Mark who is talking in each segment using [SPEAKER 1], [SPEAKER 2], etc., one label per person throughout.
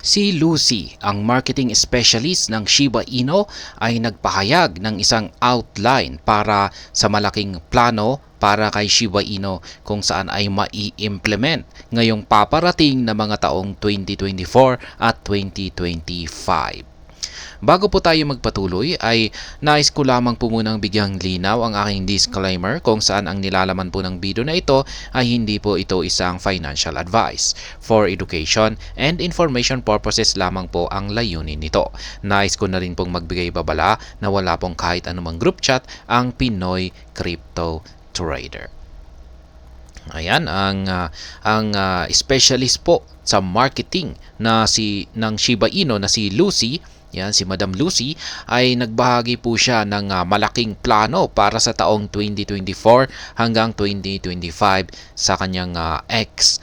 [SPEAKER 1] Si Lucy, ang marketing specialist ng Shiba Inu, ay nagpahayag ng isang outline para sa malaking plano para kay Shiba Inu kung saan ay mai-implement ngayong paparating na mga taong 2024 at 2025. Bago po tayo magpatuloy ay nais ko lamang po munang bigyang linaw ang aking disclaimer kung saan ang nilalaman po ng video na ito ay hindi po ito isang financial advice. For education and information purposes lamang po ang layunin nito. Nais ko na rin pong magbigay babala na wala pong kahit anumang group chat ang Pinoy Crypto Trader. Ayan ang specialist po sa marketing ng Shiba Inu na si Lucy. Yan, si Madam Lucy ay nagbahagi po siya ng malaking plano para sa taong 2024 hanggang 2025 sa kanyang X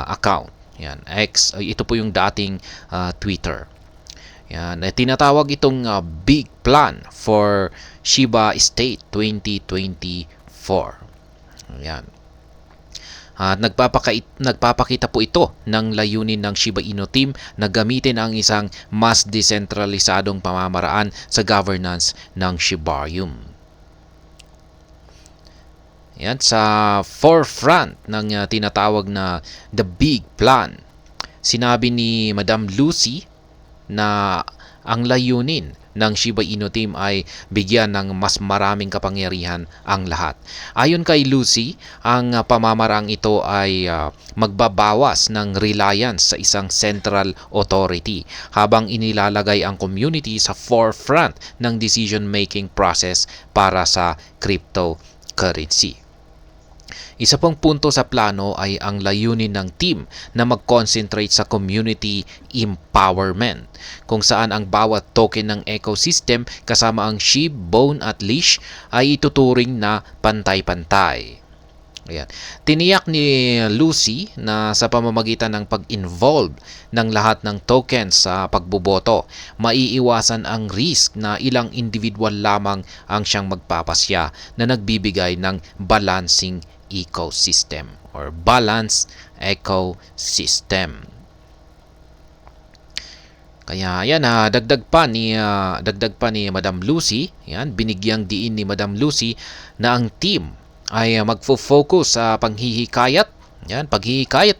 [SPEAKER 1] account. Yan, X, ito po yung dating Twitter. Yan, tinatawag itong Big Plan for Shiba State 2024. Yan. Nagpapakita po ito ng layunin ng Shiba Inu team na gamitin ang isang mas desentralisadong pamamaraan sa governance ng Shibarium. Yan, sa forefront ng tinatawag na The Big Plan, sinabi ni Madam Lucy na ang layunin ng Shiba Inu team ay bigyan ng mas maraming kapangyarihan ang lahat. Ayon kay Lucy, ang pamamarang ito ay magbabawas ng reliance sa isang central authority habang inilalagay ang community sa forefront ng decision-making process para sa cryptocurrency. Isa pong punto sa plano ay ang layunin ng team na mag-concentrate sa community empowerment, kung saan ang bawat token ng ecosystem kasama ang SHIB, Bone at Leash ay ituturing na pantay-pantay. Ayan. Tiniyak ni Lucy na sa pamamagitan ng pag-involve ng lahat ng tokens sa pagboboto, maiiwasan ang risk na ilang individual lamang ang siyang magpapasya na nagbibigay ng balancing ecosystem or balanced ecosystem. Kaya yan, dagdag pa ni Madam Lucy, yan, binigyang diin ni Madam Lucy na ang team ay magfo-focus sa paghihikayat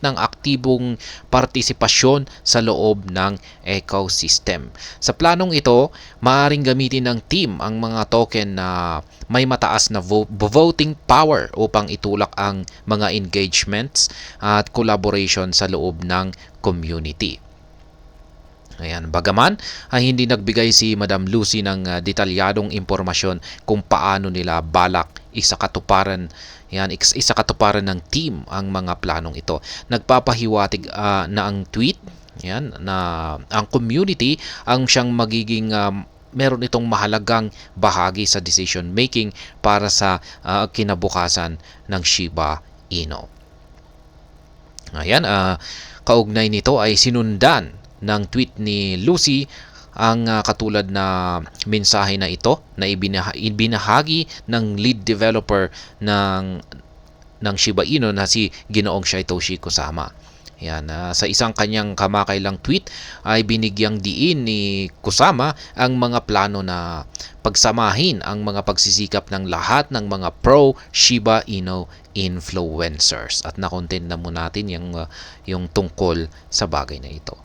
[SPEAKER 1] ng aktibong partisipasyon sa loob ng ecosystem. Sa planong ito, maaaring gamitin ng team ang mga token na may mataas na voting power upang itulak ang mga engagements at collaboration sa loob ng community. Ayan, bagaman ay hindi nagbigay si Madam Lucy ng detalyadong impormasyon kung paano nila balak isakatuparan ng team ang mga planong ito. Nagpapahiwatig na ang tweet, yan, na ang community ang siyang magiging meron itong mahalagang bahagi sa decision making para sa kinabukasan ng Shiba Inu. Ayan, kaugnay nito ay sinundan ng tweet ni Lucy ang katulad na mensahe na ito na ibinahagi ng lead developer ng Shiba Inu na si Ginoong Satoshi Kusama. Yan, sa isang kanyang kamakailang tweet ay binigyang diin ni Kusama ang mga plano na pagsamahin ang mga pagsisikap ng lahat ng mga pro Shiba Inu influencers. At nakontent na mo natin yung tungkol sa bagay na ito.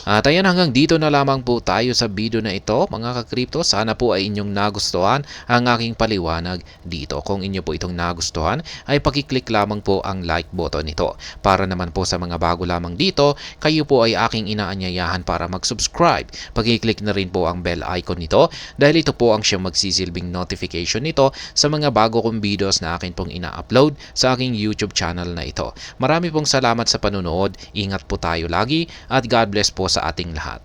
[SPEAKER 1] At ayan, hanggang dito na lamang po tayo sa video na ito, mga ka-crypto. Sana po ay inyong nagustuhan ang aking paliwanag dito. Kung inyo po itong nagustuhan, ay pakiclick lamang po ang like button nito. Para naman po sa mga bago lamang dito, kayo po ay aking inaanyayahan para mag-subscribe. Pakiclick na rin po ang bell icon nito dahil ito po ang siyang magsisilbing notification nito sa mga bago kong videos na akin pong ina-upload sa aking YouTube channel na ito. Marami pong salamat sa panunood. Ingat po tayo lagi at God bless po sa ating lahat.